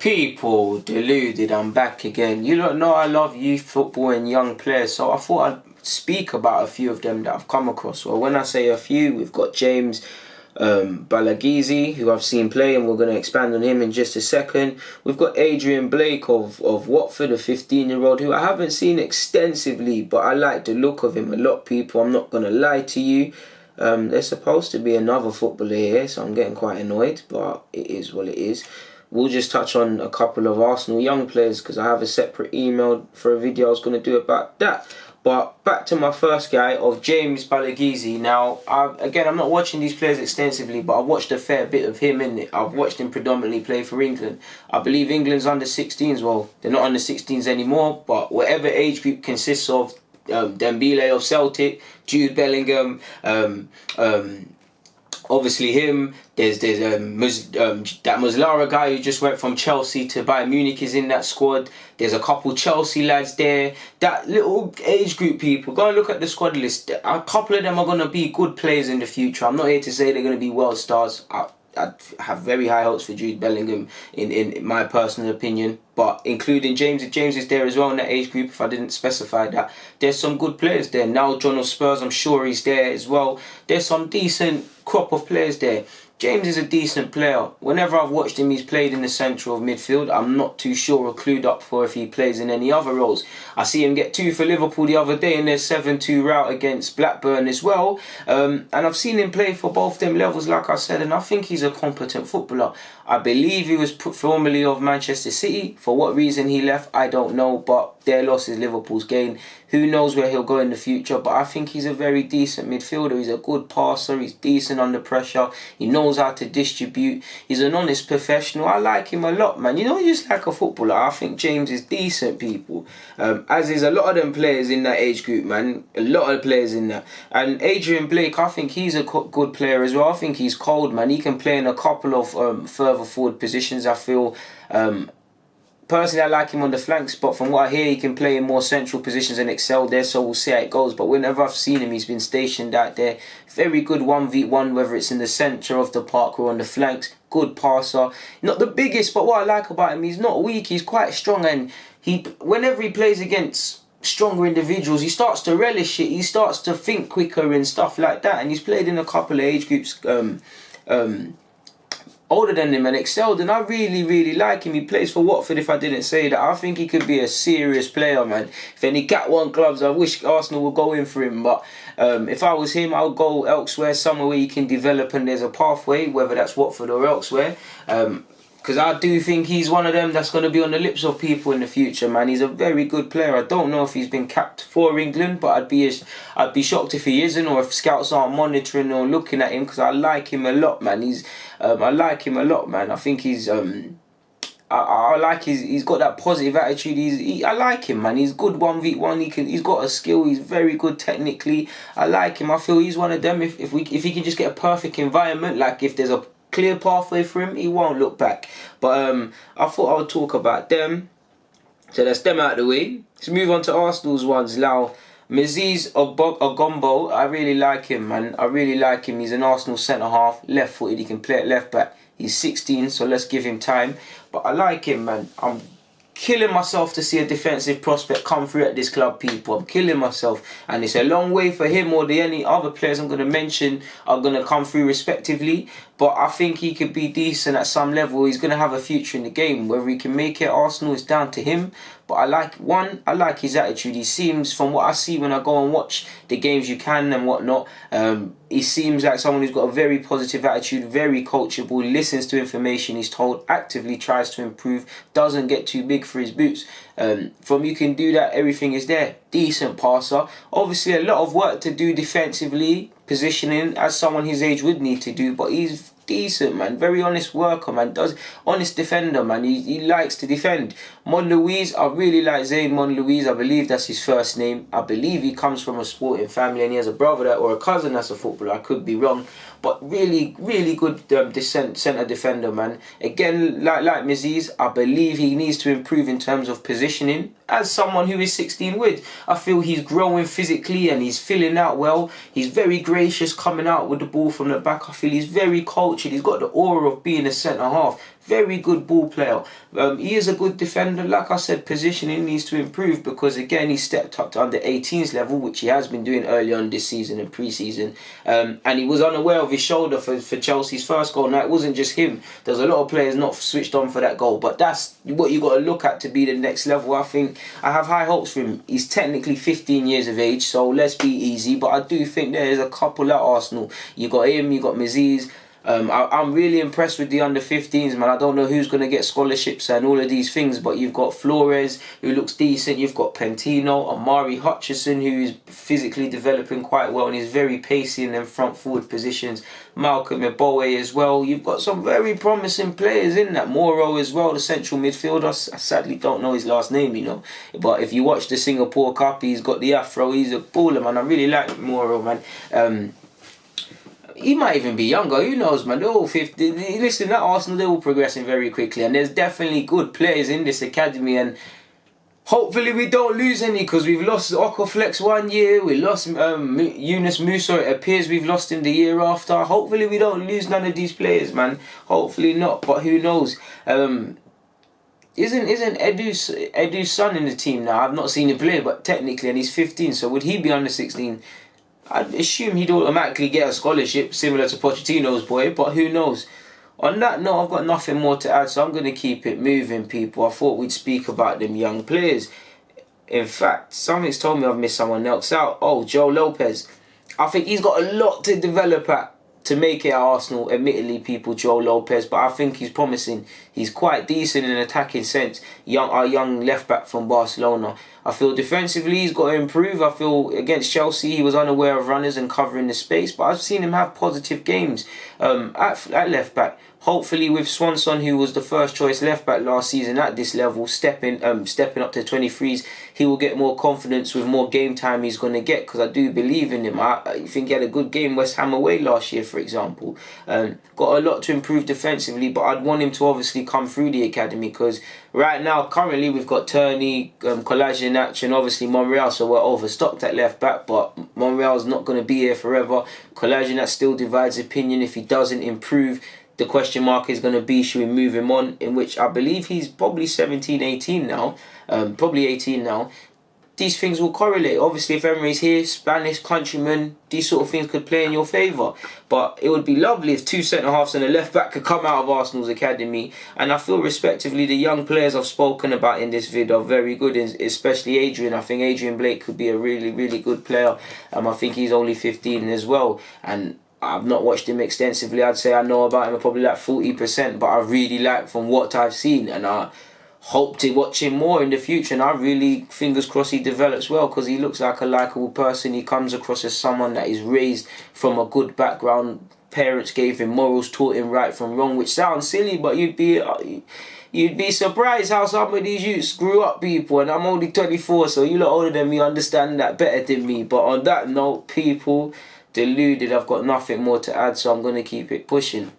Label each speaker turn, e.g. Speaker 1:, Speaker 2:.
Speaker 1: People, Deluded, I'm back again. You don't know I love youth football and young players, so I thought I'd speak about a few of them that I've come across. Well, when I say a few, we've got James Balagizi, who I've seen play, and we're going to expand on him in just a second. We've got Adrian Blake of Watford, a 15-year-old, who I haven't seen extensively, but I like the look of him a lot, people. I'm not going to lie to you. There's supposed to be another footballer here, so I'm getting quite annoyed, but it is what it is. We'll just touch on a couple of Arsenal young players because I have a separate email for a video I was going to do about that. But back to my first guy of James Balagizi. Now, I'm not watching these players extensively, but I've watched a fair bit of him in it. I've watched him predominantly play for England. I believe England's under 16s. Well, they're not under 16s anymore, but whatever age group consists of Dembele of Celtic, Jude Bellingham, obviously him. There's that Muslara guy who just went from Chelsea to Bayern Munich is in that squad. There's a couple Chelsea lads there. That little age group, people, go and look at the squad list. A couple of them are going to be good players in the future. I'm not here to say they're going to be world stars. I have very high hopes for Jude Bellingham in my personal opinion. But including James, if James is there as well in that age group, if I didn't specify that, there's some good players there. Now John of Spurs, I'm sure he's there as well. There's some decent crop of players there. James is a decent player. Whenever I've watched him, he's played in the centre of midfield. I'm not too sure or clued up for if he plays in any other roles. I see him get 2 for Liverpool the other day in their 7-2 rout against Blackburn as well. And I've seen him play for both them levels, like I said, and I think he's a competent footballer. I believe he was formerly of Manchester City. For what reason he left, I don't know, but their loss is Liverpool's gain. Who knows where he'll go in the future, but I think he's a very decent midfielder. He's a good passer, he's decent under pressure, he knows how to distribute, he's an honest professional. I like him a lot, man. You know, just like a footballer, I think James is decent, people. As is a lot of them players in that age group, man. A lot of players in that. And Adrian Blake, I think he's a good player as well. I think he's cold, man. He can play in a couple of further forward positions, I feel. Personally, I like him on the flanks, but from what I hear, he can play in more central positions and excel there, so we'll see how it goes. But whenever I've seen him, he's been stationed out there. Very good 1v1, whether it's in the centre of the park or on the flanks. Good passer. Not the biggest, but what I like about him, he's not weak, he's quite strong, and whenever he plays against stronger individuals, he starts to relish it, he starts to think quicker and stuff like that, and he's played in a couple of age groups older than him and excelled, and I really like him. He plays for Watford, if I didn't say that. I think he could be a serious player, man. If any Cat 1 clubs, I wish Arsenal would go in for him, but if I was him, I would go elsewhere, somewhere where he can develop and there's a pathway, whether that's Watford or elsewhere. Because I do think he's one of them that's going to be on the lips of people in the future, man. He's a very good player. I don't know if he's been capped for England, but I'd be shocked if he isn't, or if scouts aren't monitoring or looking at him, because I like him a lot, man. I like him a lot, man. I think he's I like he's got that positive attitude. I like him, man. He's good 1v1. He's got a skill. He's very good technically. I like him. I feel he's one of them. If he can just get a perfect environment, like if there's a clear pathway for him, he won't look back. But I thought I would talk about them. So that's them out of the way. Let's move on to Arsenal's ones now. Mziz Ogungbo, I really like him, man. I really like him. He's an Arsenal centre-half, left-footed. He can play at left-back. He's 16, so let's give him time. But I like him, man. I'm killing myself to see a defensive prospect come through at this club, people. I'm killing myself. And it's a long way for him or any other players I'm going to mention are going to come through respectively. But I think he could be decent at some level. He's going to have a future in the game. Whether he can make it at Arsenal is down to him. But I like his attitude. He seems, from what I see when I go and watch the games you can and whatnot, he seems like someone who's got a very positive attitude, very coachable, listens to information he's told, actively tries to improve, doesn't get too big for his boots. From you can do that, everything is there. Decent passer. Obviously a lot of work to do defensively, positioning, as someone his age would need to do, but he's decent, man. Very honest worker, man. Honest defender, man. He likes to defend. Monlouis, I really like Zayn Monlouis. I believe that's his first name. I believe he comes from a sporting family and he has a brother or a cousin that's a footballer. I could be wrong, but really good centre defender, man. Again, like Mziz, I believe he needs to improve in terms of positioning. As someone who is 16 with, I feel he's growing physically and he's filling out well. He's very gracious coming out with the ball from the back. I feel he's very cultured. He's got the aura of being a centre half. very good ball player. He is a good defender. Like I said, positioning needs to improve because again he stepped up to under 18s level, which he has been doing early on this season and pre-season. And he was unaware of his shoulder for Chelsea's first goal. Now it wasn't just him. There's a lot of players not switched on for that goal, but that's what you got to look at to be the next level. I think I have high hopes for him. He's technically 15 years of age, so let's be easy. But I do think there's a couple at Arsenal. You got him, you got Maziz. I'm really impressed with the under-15s, man. I don't know who's going to get scholarships and all of these things, but you've got Flores, who looks decent. You've got Pentino, Amari Hutchison, who is physically developing quite well and is very pacey in them front forward positions. Malcolm Ebowe as well. You've got some very promising players in that. Moro as well, the central midfielder. I sadly don't know his last name, you know. But if you watch the Singapore Cup, he's got the afro. He's a baller, man. I really like Moro, man. He might even be younger, who knows, man. They're all 50. Listen, at Arsenal, they're all progressing very quickly, and there's definitely good players in this academy, and hopefully we don't lose any, because we've lost Okaflex 1 year, we lost Yunus Musa, it appears we've lost him the year after. Hopefully we don't lose none of these players, man. Hopefully not, but who knows. Isn't Edu's son in the team now? I've not seen him play, but technically, and he's 15, so would he be under 16? I'd assume he'd automatically get a scholarship similar to Pochettino's boy, but who knows. On that note, I've got nothing more to add, so I'm going to keep it moving, people. I thought we'd speak about them young players. In fact, something's told me I've missed someone else out. Oh, Joe Lopez. I think he's got a lot to develop at to make it at Arsenal. Admittedly, people, Joe Lopez, but I think he's promising. He's quite decent in an attacking sense. Our young left-back from Barcelona. I feel defensively he's got to improve. I feel against Chelsea he was unaware of runners and covering the space, but I've seen him have positive games at left-back. Hopefully with Swanson, who was the first choice left-back last season at this level, stepping up to 23s, he will get more confidence with more game time he's going to get, because I do believe in him. I think he had a good game West Ham away last year, for example. Got a lot to improve defensively, but I'd want him to obviously come through the academy, because right now, currently, we've got Turney, Kolasinac, and obviously Monreal, so we're overstocked at left-back, but Monreal's not going to be here forever. Kolasinac still divides opinion. If he doesn't improve, the question mark is going to be, should we move him on? In which I believe he's probably 17, 18 now. Probably 18 now. These things will correlate. Obviously, if Emery's here, Spanish countryman, these sort of things could play in your favour. But it would be lovely if two centre-halves and a left-back could come out of Arsenal's academy. And I feel, respectively, the young players I've spoken about in this vid are very good, especially Adrian. I think Adrian Blake could be a really, really good player. I think he's only 15 as well. And I've not watched him extensively. I'd say I know about him probably like 40%, but I really like from what I've seen, and I hope to watch him more in the future. And I really, fingers crossed, he develops well, because he looks like a likeable person. He comes across as someone that is raised from a good background. Parents gave him morals, taught him right from wrong, which sounds silly, but you'd be surprised how some of these youths grew up, people. And I'm only 24, so you lot older than me understand that better than me. But on that note, people, Deluded, I've got nothing more to add, so I'm going to keep it pushing.